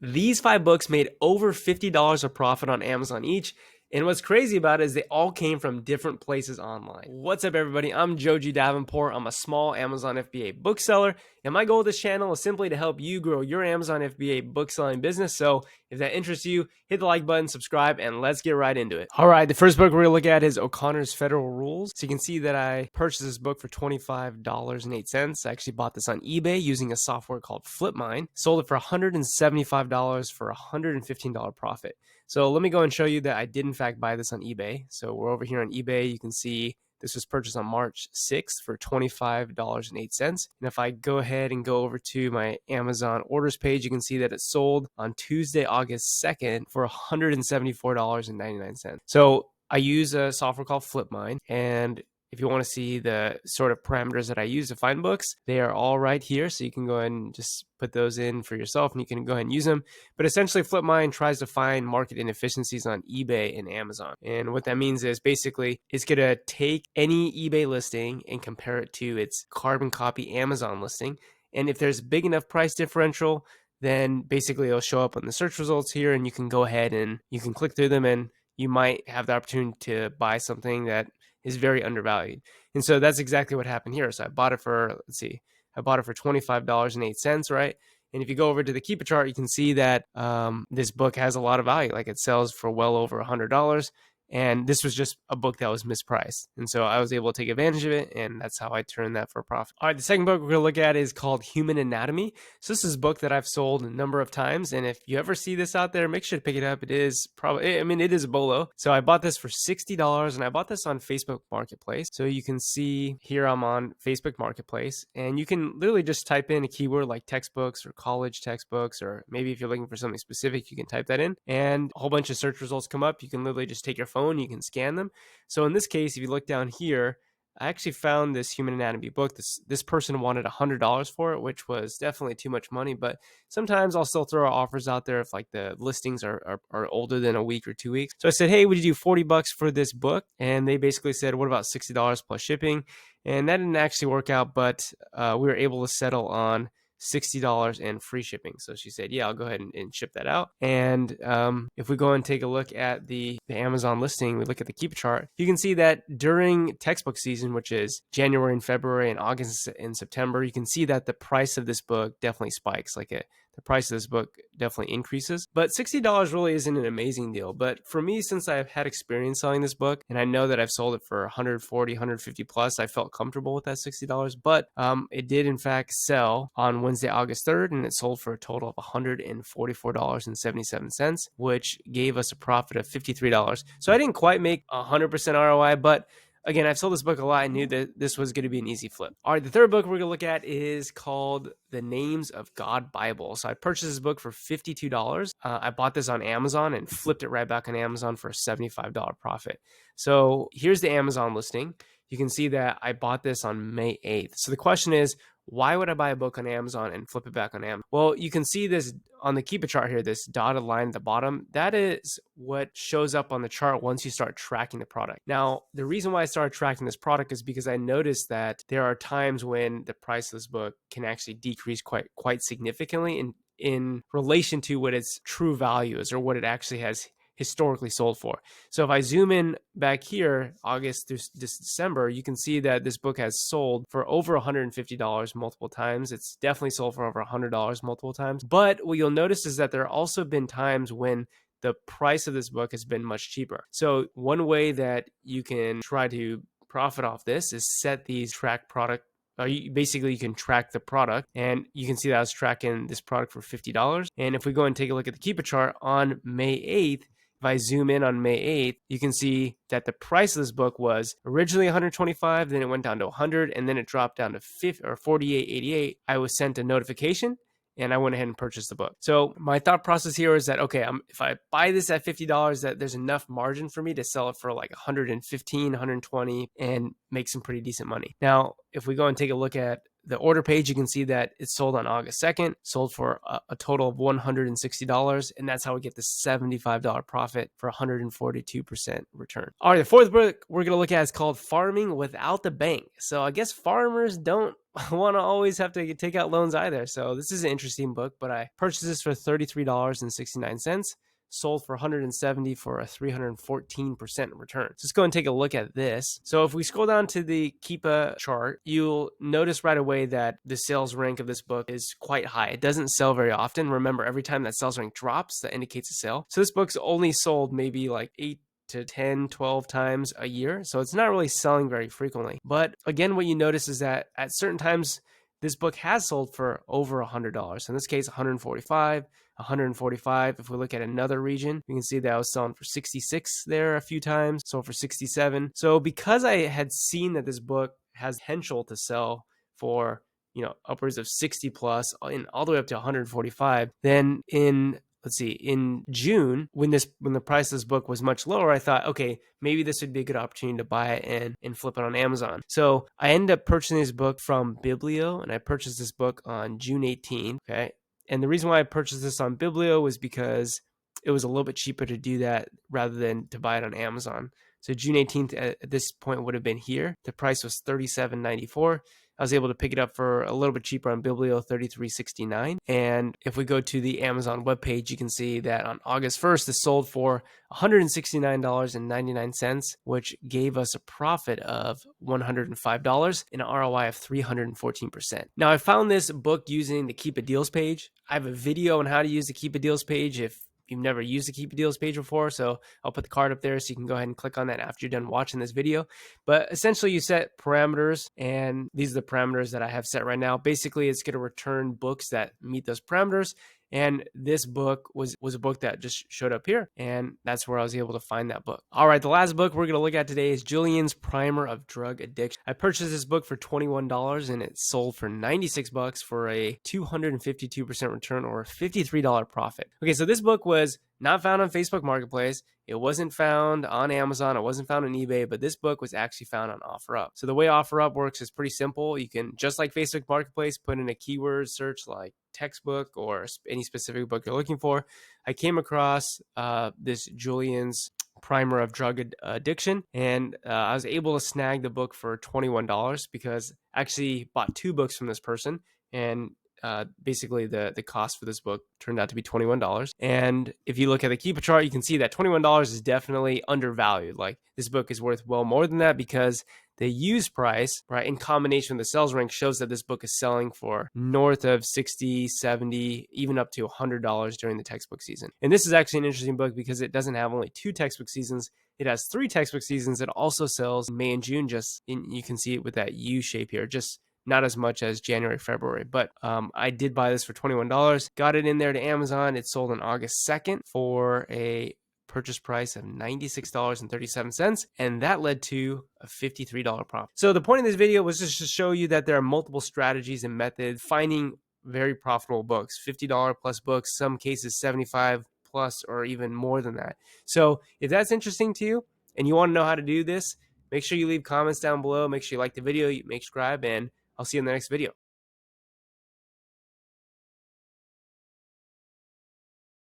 These 5 books made over $50 of profit on Amazon each. And what's crazy about it is they all came from different places online. What's up, everybody? I'm Joji Davenport. I'm a small Amazon FBA bookseller, and my goal with this channel is simply to help you grow your Amazon FBA bookselling business. So if that interests you, hit the like button, subscribe, and let's get right into it. All right, the first book we're gonna look at is O'Connor's Federal Rules. So you can see that I purchased this book for $25.08. I actually bought this on eBay using a software called Flipmine. Sold it for $175 for a $115 profit. So let me go and show you that I did in fact buy this on eBay. So we're over here on eBay. You can see this was purchased on March 6th for $25.08. And if I go ahead and go over to my Amazon orders page, you can see that it sold on Tuesday, August 2nd for $174.99. So I use a software called Flipmine, and if you want to see the sort of parameters that I use to find books, they are all right here. So you can go ahead and just put those in for yourself and you can go ahead and use them. But essentially, Flipmine tries to find market inefficiencies on eBay and Amazon. And what that means is basically it's going to take any eBay listing and compare it to its carbon copy Amazon listing. And if there's a big enough price differential, then basically it'll show up on the search results here, and you can go ahead and you can click through them, and you might have the opportunity to buy something that is very undervalued. And so that's exactly what happened here. So I bought it for, I bought it for $25.08, right? And if you go over to the Keep It chart, you can see that this book has a lot of value. Like, it sells for well over $100. And this was just a book that was mispriced. And so I was able to take advantage of it, and that's how I turned that for a profit. All right, the second book we're going to look at is called Human Anatomy. So this is a book that I've sold a number of times, and if you ever see this out there, make sure to pick it up. It is probably, it is a bolo. So I bought this for $60, and I bought this on Facebook Marketplace. So you can see here I'm on Facebook Marketplace, and you can literally just type in a keyword like textbooks or college textbooks, or maybe if you're looking for something specific, you can type that in, and a whole bunch of search results come up. You can literally just take your phone, you can scan them. So in this case, if you look down here, I actually found this Human Anatomy book. This person wanted $100 for it, which was definitely too much money, but sometimes I'll still throw offers out there if like the listings are older than a week or 2 weeks. So I said, hey, would you do $40 for this book? And they basically said, what about $60 plus shipping? And that didn't actually work out, but we were able to settle on $60 and free shipping. So she said, yeah, I'll go ahead and ship that out. And if we go and take a look at the Amazon listing, we look at the Keep It chart, you can see that during textbook season, which is January and February and August and September, you can see that the price of this book definitely spikes. Like, the price of this book definitely increases. But $60 really isn't an amazing deal. But for me, since I've had experience selling this book, and I know that I've sold it for 140, 150 plus, I felt comfortable with that $60. But it did in fact sell on Wednesday, August 3rd, and it sold for a total of $144.77, which gave us a profit of $53. So I didn't quite make 100% ROI, but again, I've sold this book a lot. I knew that this was going to be an easy flip. All right, the third book we're going to look at is called The Names of God Bible. So I purchased this book for $52. I bought this on Amazon and flipped it right back on Amazon for a $75 profit. So here's the Amazon listing. You can see that I bought this on May 8th. So the question is, why would I buy a book on Amazon and flip it back on Amazon? Well, you can see this on the Keep It chart here, this dotted line at the bottom. That is what shows up on the chart once you start tracking the product. Now, the reason why I started tracking this product is because I noticed that there are times when the price of this book can actually decrease quite significantly in relation to what its true value is, or what it actually has historically sold for. So if I zoom in back here, August through this December, you can see that this book has sold for over $150 multiple times. It's definitely sold for over $100 multiple times. But what you'll notice is that there have also been times when the price of this book has been much cheaper. So one way that you can try to profit off this is set these track product. Basically, you can track the product, and you can see that I was tracking this product for $50. And if we go and take a look at the Keep It chart on May 8th, if I zoom in on May 8th, you can see that the price of this book was originally $125, then it went down to $100, and then it dropped down to $48.88. I was sent a notification, and I went ahead and purchased the book. So my thought process here is that, okay, if I buy this at $50, that there's enough margin for me to sell it for like $115, $120, and make some pretty decent money. Now, if we go and take a look at the order page, you can see that it sold on August 2nd, sold for a total of $160, and that's how we get the $75 profit for 142% return. All right, the fourth book we're going to look at is called Farming Without the Bank. So I guess farmers don't want to always have to take out loans either. So this is an interesting book, but I purchased this for $33.69. Sold for 170 for a 314% return. So let's go and take a look at this. So if we scroll down to the Keepa chart, you'll notice right away that the sales rank of this book is quite high. It doesn't sell very often. Remember, every time that sales rank drops, that indicates a sale. So this book's only sold maybe like 8 to 10, 12 times a year. So it's not really selling very frequently. But again, what you notice is that at certain times, this book has sold for over $100. In this case, 145, 145. If we look at another region, we can see that I was selling for 66 there a few times, sold for 67. So because I had seen that this book has potential to sell for, upwards of 60 plus and all the way up to 145, then in June, when the price of this book was much lower, I thought, okay, maybe this would be a good opportunity to buy it and flip it on Amazon. So I ended up purchasing this book from Biblio, and I purchased this book on June 18th. Okay. And the reason why I purchased this on Biblio was because it was a little bit cheaper to do that rather than to buy it on Amazon. So June 18th at this point would have been here. The price was $37.94. I was able to pick it up for a little bit cheaper on Biblio, $33.69. And if we go to the Amazon webpage, you can see that on August 1st, this sold for $169.99, which gave us a profit of $105 and an ROI of 314%. Now, I found this book using the Keep a Deals page. I have a video on how to use the Keep a Deals page if you've never used the Keep a Deals page before. So I'll put the card up there so you can go ahead and click on that after you're done watching this video. But essentially you set parameters, and these are the parameters that I have set right now. Basically, it's going to return books that meet those parameters. And this book was a book that just showed up here, and that's where I was able to find that book. All right, the last book we're going to look at today is Julian's Primer of Drug Addiction. I purchased this book for $21, and it sold for $96 for a 252% return, or a $53 profit. Okay, so this book was not found on Facebook Marketplace. It wasn't found on Amazon. It wasn't found on eBay, but this book was actually found on OfferUp. So the way OfferUp works is pretty simple. You can, just like Facebook Marketplace, put in a keyword search like textbook or any specific book you're looking for. I came across this Julian's Primer of Drug Addiction, and I was able to snag the book for $21 because I actually bought two books from this person, and basically the cost for this book turned out to be $21. And if you look at the Keepa chart, you can see that $21 is definitely undervalued. Like, this book is worth well more than that, because the used price, right, in combination with the sales rank, shows that this book is selling for north of 60, 70, even up to $100 during the textbook season. And this is actually an interesting book because it doesn't have only 2 textbook seasons. It has 3 textbook seasons. It also sells May and June, you can see it with that U shape here, just not as much as January, February. But I did buy this for $21, got it in there to Amazon. It sold on August 2nd for a purchase price of $96.37, and that led to a $53 profit. So the point of this video was just to show you that there are multiple strategies and methods finding very profitable books, $50 plus books, some cases 75 plus or even more than that. So if that's interesting to you and you want to know how to do this, make sure you leave comments down below. Make sure you like the video, you make subscribe, and I'll see you in the next video.